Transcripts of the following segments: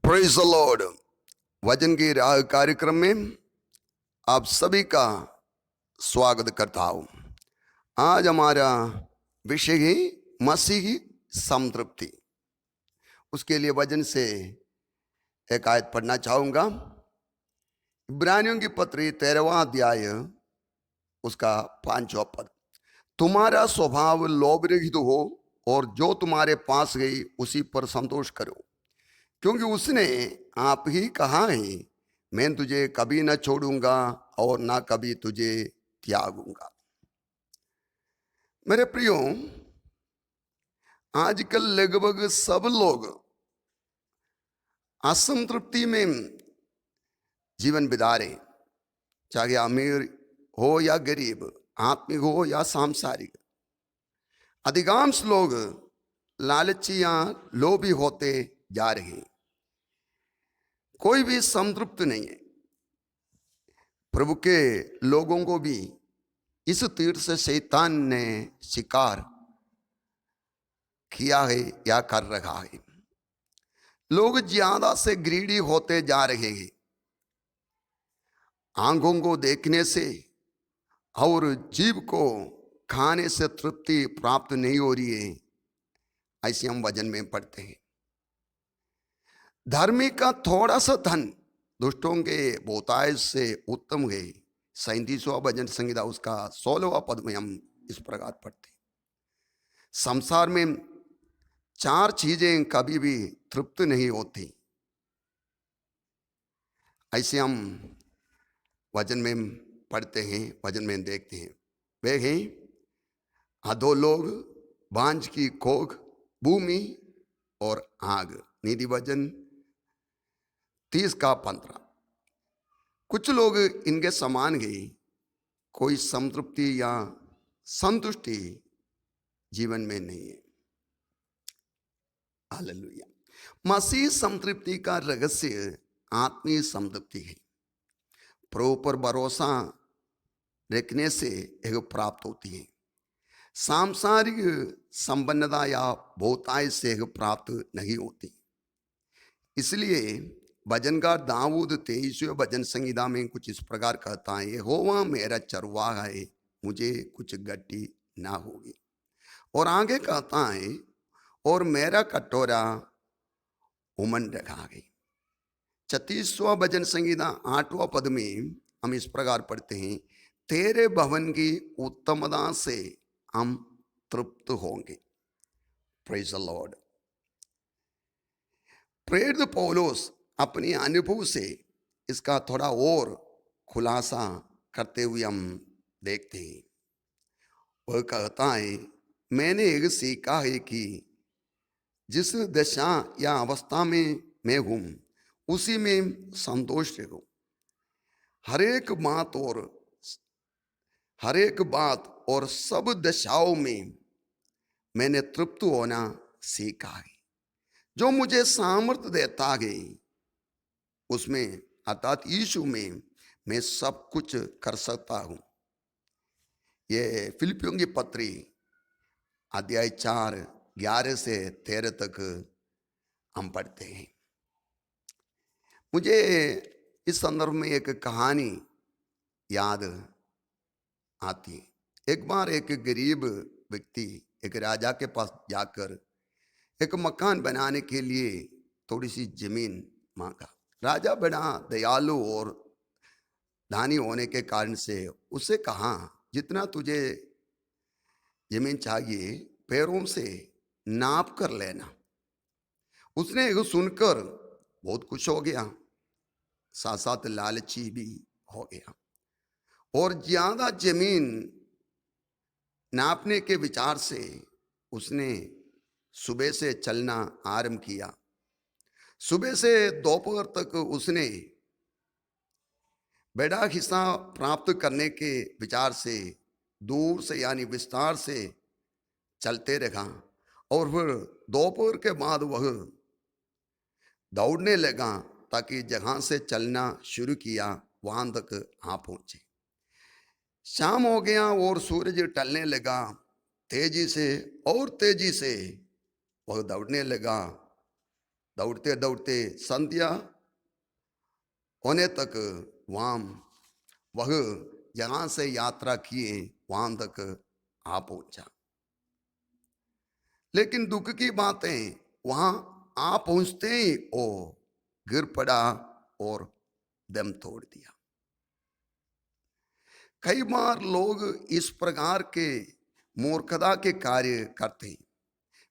Praise the Lord. वचन की राह कार्यक्रम में आप सभी का स्वागत करता हूं। आज हमारा विषय है मसीही संतृप्ति। उसके लिए वचन से एक आयत पढ़ना चाहूंगा। इब्रानियों की पत्री 13वां अध्याय उसका 5वां पद। तुम्हारा स्वभाव लोभ रहित हो और जो तुम्हारे पास गई उसी पर संतोष करो, क्योंकि उसने आप ही कहा है, मैं तुझे कभी न छोड़ूंगा और ना कभी तुझे त्यागूंगा। मेरे प्रियो, आजकल लगभग सब लोग असंतृप्ति में जीवन बिता रहे, चाहे अमीर हो या गरीब, आत्मिक हो या सांसारिक। अधिकांश लोग लालची या लोभी होते जा रहे हैं। कोई भी संतृप्त नहीं है। प्रभु के लोगों को भी इस तीर से शैतान ने शिकार किया है या कर रखा है। लोग ज्यादा से ग्रीडी होते जा रहे हैं। आंखों को देखने से और जीभ को खाने से तृप्ति प्राप्त नहीं हो रही है, ऐसे हम वचन में पढ़ते हैं। धर्मी का थोड़ा सा धन दुष्टों के बहुतायत से उत्तम है। 37वां भजन संहिता उसका 16वां पद में हम इस प्रकार पढ़ते हैं। संसार में 4 चीजें कभी भी तृप्त नहीं होती, ऐसे हम वचन में पढ़ते हैं, वचन में देखते हैं। वे हैं अधोलोक, बांझ की कोख, भूमि और आग। नीति वचन 30 का 15। कुछ लोग इनके समान ही कोई संतृप्ति या संतुष्टि जीवन में नहीं है। हालेलुया। मसीह संतृप्ति का रहस्य आत्मीय संतृप्ति है। प्रभु पर भरोसा रखने से एक प्राप्त होती है। सांसारिक संपन्नता या बहुतायत से एक प्राप्त नहीं होती। इसलिए भजनकार दाऊद 23वें भजन संहिता में कुछ इस प्रकार कहता है, यहोवा मेरा चरवाहा है, मुझे कुछ गट्टी ना होगी। और आगे कहता है, और मेरा कटोरा उमन रखा है। 36वां भजन संहिता 8वां पद में हम इस प्रकार पढ़ते हैं, तेरे भवन की उत्तमता से हम तृप्त होंगे। Praise the Lord. प्रेरित पौलुस अपनी अनुभव से इसका थोड़ा और खुलासा करते हुए हम देखते हैं। वह कहता है, मैंने एक सीखा है कि जिस दशा या अवस्था में मैं हूं उसी में संतोष रखूं। हर एक बात और सब दशाओं में मैंने तृप्त होना सीखा है। जो मुझे सामर्थ्य देता है उसमें अर्थात यीशु में मैं सब कुछ कर सकता हूं। ये फिलिपियों की पत्री अध्याय 4 11 से 13 तक हम पढ़ते हैं। मुझे इस संदर्भ में एक कहानी याद आती है। एक बार एक गरीब व्यक्ति एक राजा के पास जाकर एक मकान बनाने के लिए थोड़ी सी जमीन मांगा। राजा बड़ा दयालु और दानी होने के कारण से उससे कहा, जितना तुझे जमीन चाहिए पैरों से नाप कर लेना। उसने ये सुनकर बहुत खुश हो गया, साथ साथ लालची भी हो गया और ज्यादा जमीन नापने के विचार से उसने सुबह से चलना आरंभ किया। सुबह से दोपहर तक उसने बड़ा हिस्सा प्राप्त करने के विचार से दूर से यानी विस्तार से चलते रहा और फिर दोपहर के बाद वह दौड़ने लगा ताकि जहां से चलना शुरू किया वहां तक आ पहुंचे। शाम हो गया और सूरज ढलने लगा। तेजी से और तेजी से वह दौड़ने लगा दौड़ते दौड़ते संध्या होने तक वहां वह जहां से यात्रा किए वहां तक आ पहुंचा। लेकिन दुख की बात है, वहां आ पहुंचते ही वो गिर पड़ा और दम तोड़ दिया। कई बार लोग इस प्रकार के मूर्खता के कार्य करते हैं,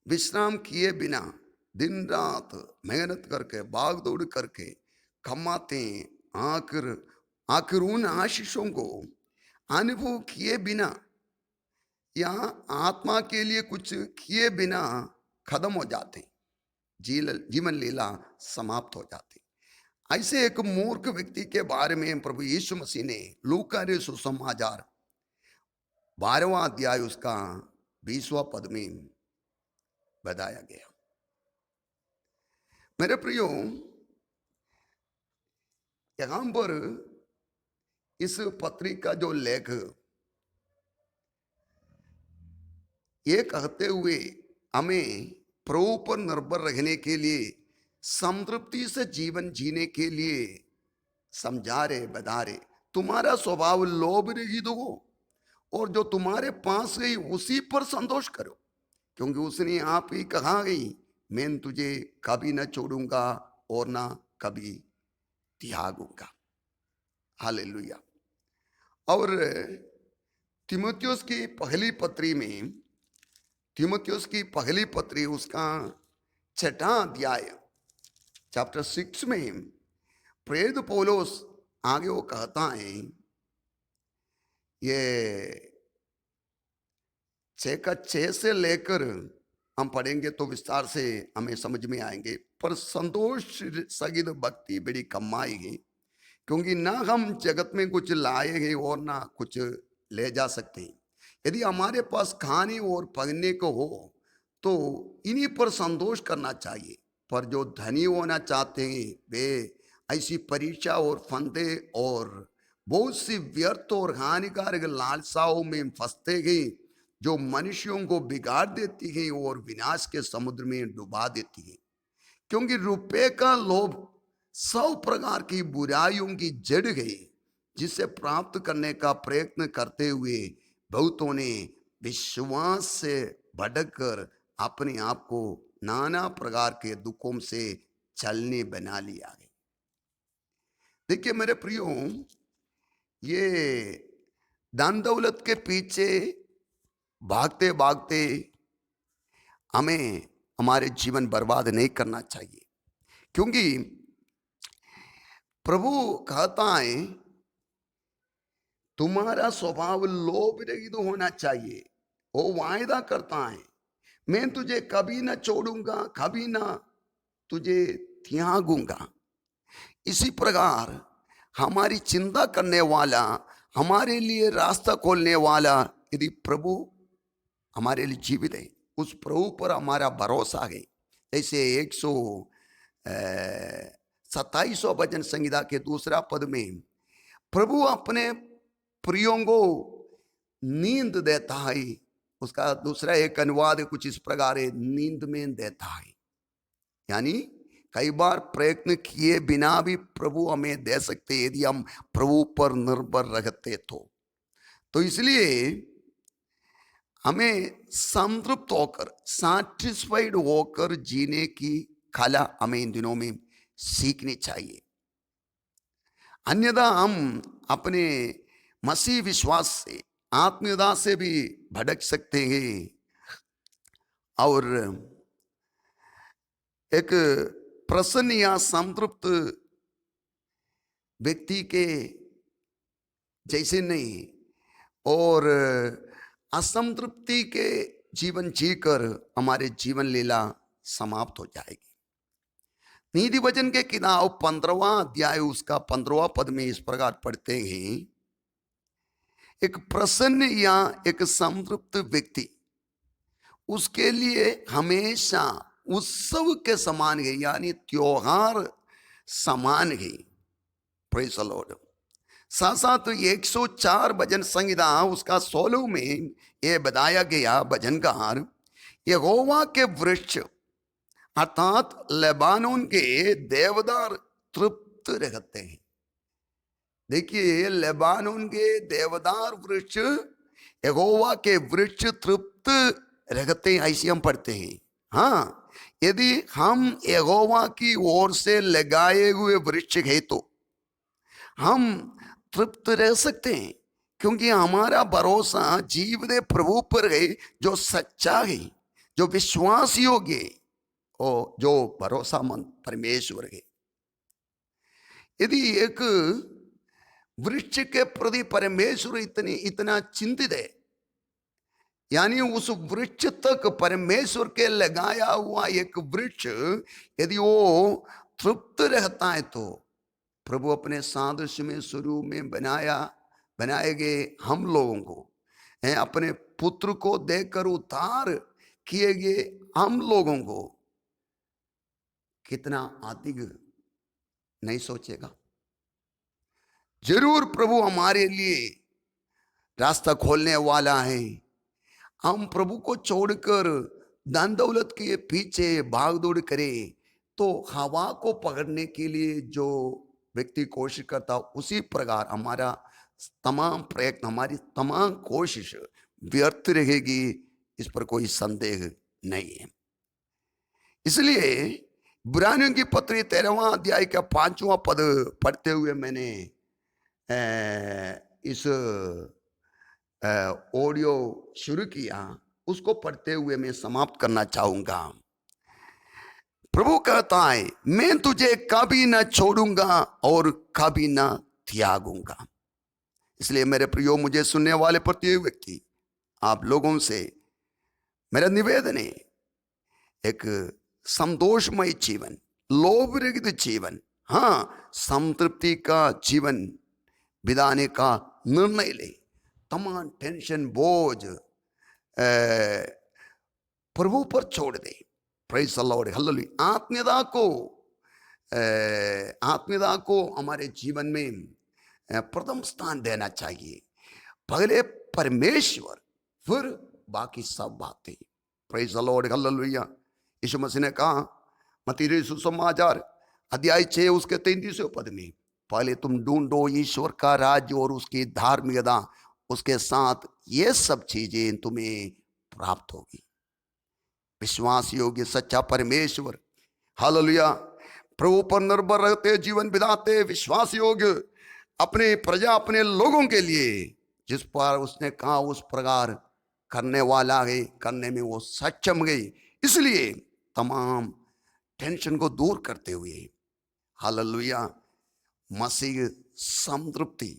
विश्राम किए बिना दिन रात मेहनत करके भाग दौड़ करके कमाते हैं, आखिर आखिर उन आशीषों को अनुभव किए बिना या आत्मा के लिए कुछ किए बिना खत्म हो जाते हैं, जीवन लीला समाप्त हो जाती। ऐसे एक मूर्ख व्यक्ति के बारे में प्रभु यीशु मसीह ने लूका सुसमाचार 12वां अध्याय उसका 20वां पद में बताया गया। मेरे प्रियो, यहां पर इस पत्रिका जो लेख ये कहते हुए हमें प्रभु पर निर्भर रहने के लिए, संतृप्ति से जीवन जीने के लिए समझा रहे, बता रहे। तुम्हारा स्वभाव लोभ रहित हो और जो तुम्हारे पास गई उसी पर संतोष करो, क्योंकि उसने आप ही कहा गई, मैं तुझे कभी न छोड़ूंगा और ना कभी त्यागूंगा। हालेलुया। और तीमुथियुस की पहली पत्री में, तीमुथियुस की पहली पत्री उसका 6वां अध्याय चैप्टर 6 में प्रेरित पौलुस आगे वो कहता है, ये 6 से लेकर हम पढ़ेंगे तो विस्तार से हमें समझ में आएंगे। पर संतोष सहित भक्ति बड़ी कमाई है, क्योंकि ना हम जगत में कुछ लाए हैं और ना कुछ ले जा सकते हैं। यदि हमारे पास खाने और पहनने को हो तो इन्हीं पर संतोष करना चाहिए। पर जो धनी होना चाहते हैं वे ऐसी परीक्षा और फंदे और बहुत सी व्यर्थ और हानिकारक लालसाओं में फंसते गए, जो मनुष्यों को बिगाड़ देती है और विनाश के समुद्र में डुबा देती है। क्योंकि रुपए का लोभ 100 प्रकार की बुराइयों की जड़ गई, जिसे प्राप्त करने का प्रयत्न करते हुए बहुतों ने विश्वास से भटककर अपने आप को नाना प्रकार के दुखों से चलने बना लिया है। देखिए मेरे प्रियो, ये धन दौलत के पीछे भागते भागते हमें हमारे जीवन बर्बाद नहीं करना चाहिए, क्योंकि प्रभु कहता है तुम्हारा स्वभाव लोभ रहित होना चाहिए। वो वायदा करता है, मैं तुझे कभी ना छोड़ूंगा, कभी ना तुझे त्यागूंगा। इसी प्रकार हमारी चिंता करने वाला, हमारे लिए रास्ता खोलने वाला यदि प्रभु हमारे लिए जीवित है, उस प्रभु पर हमारा भरोसा है। जैसे 127वां भजन संहिता के 2 पद में प्रभु अपने प्रियों को नींद देता है। उसका दूसरा एक अनुवाद कुछ इस प्रकार है, नींद में देता है। यानी कई बार प्रयत्न किए बिना भी प्रभु हमें दे सकते यदि हम प्रभु पर निर्भर रहते तो इसलिए हमें संतृप्त होकर, सैटिस्फाइड होकर जीने की कला हमें इन दिनों में सीखनी चाहिए। अन्यथा हम अपने मसीह विश्वास से, आत्मीयता से भी भटक सकते हैं और एक प्रसन्न या संतृप्त व्यक्ति के जैसे नहीं और असंतृप्ति के जीवन जीकर हमारे जीवन लीला समाप्त हो जाएगी। नीति वचन के किताब 15वां अध्याय उसका 15वां पद में इस प्रकार पढ़ते हैं, एक प्रसन्न या एक संतृप्त व्यक्ति उसके लिए हमेशा उत्सव के समान है, यानी त्योहार समान है। Praise the Lord. साथ साथ 104 भजन संहिता उसका 16 में यह बताया गया, भजनकार यहोवा के वृक्ष अर्थात लेबानोन के देवदार तृप्त रहते हैं। देखिए, लेबानोन के देवदार वृक्ष यहोवा के वृक्ष तृप्त रहते हैं, ऐसे हम पढ़ते हैं। हाँ, यदि हम यहोवा की ओर से लगाए हुए वृक्ष है तो हम तृप्त रह सकते हैं, क्योंकि हमारा भरोसा जीवदे प्रभु पर है, जो सच्चा है, जो विश्वास योग्य है और जो भरोसामंद परमेश्वर है। यदि एक वृक्ष के प्रति परमेश्वर इतना चिंतित है, यानी उस वृक्ष तक परमेश्वर के लगाया हुआ एक वृक्ष यदि वो तृप्त रहता है, तो प्रभु अपने सादृश्य में शुरू में बनाए गए हम लोगों को, अपने पुत्र को देकर उद्धार किए गए हम लोगों को कितना अधिक नहीं सोचेगा। जरूर प्रभु हमारे लिए रास्ता खोलने वाला है। हम प्रभु को छोड़कर धन दौलत के पीछे भाग दौड़ करें तो हवा को पकड़ने के लिए जो व्यक्ति कोशिश करता, उसी प्रकार हमारा तमाम प्रयत्न, हमारी तमाम कोशिश व्यर्थ रहेगी, इस पर कोई संदेह नहीं है। इसलिए इब्रानियों की पत्री 13वां अध्याय का 5वां पद पढ़ते हुए मैंने इस ऑडियो शुरू किया। उसको पढ़ते हुए मैं समाप्त करना चाहूंगा। प्रभु कहता है, मैं तुझे कभी ना छोड़ूंगा और कभी ना त्यागूंगा। इसलिए मेरे प्रियो, मुझे सुनने वाले प्रत्येक व्यक्ति, आप लोगों से मेरा निवेदन है, एक संतोषमय जीवन, लोभ रहित जीवन, हाँ, संतृप्ति का जीवन बिताने का निर्णय ले। तमाम टेंशन, बोझ प्रभु पर छोड़ दे। Praise the Lord, hallelujah. आत्मीयता को हमारे जीवन में प्रथम स्थान देना चाहिए। पहले परमेश्वर, फिर बाकी सब बातें। Praise the Lord, hallelujah. Yeshu Masih ने कहा मत्ती सुसमाचार अध्याय 6 उसके 33वें पद में, पहले तुम ढूंढो ईश्वर का राज्य और उसकी धार्मिकता, उसके साथ ये सब चीजें तुम्हें प्राप्त होगी। विश्वास योग्य सच्चा परमेश्वर, हालेलुया, प्रभु पर निर्भर रहते जीवन बिताते, विश्वास योग्य अपने प्रजा, अपने लोगों के लिए जिस पर उसने कहा उस प्रकार करने वाला है, करने में वो सक्षम गई। इसलिए तमाम टेंशन को दूर करते हुए, हालेलुया, मसीह संतृप्ति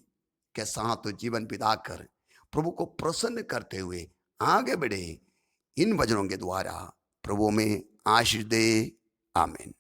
के साथ जीवन बिताकर प्रभु को प्रसन्न करते हुए आगे बढ़े। इन वचनों के द्वारा प्रभु में आशीष दे। आमीन।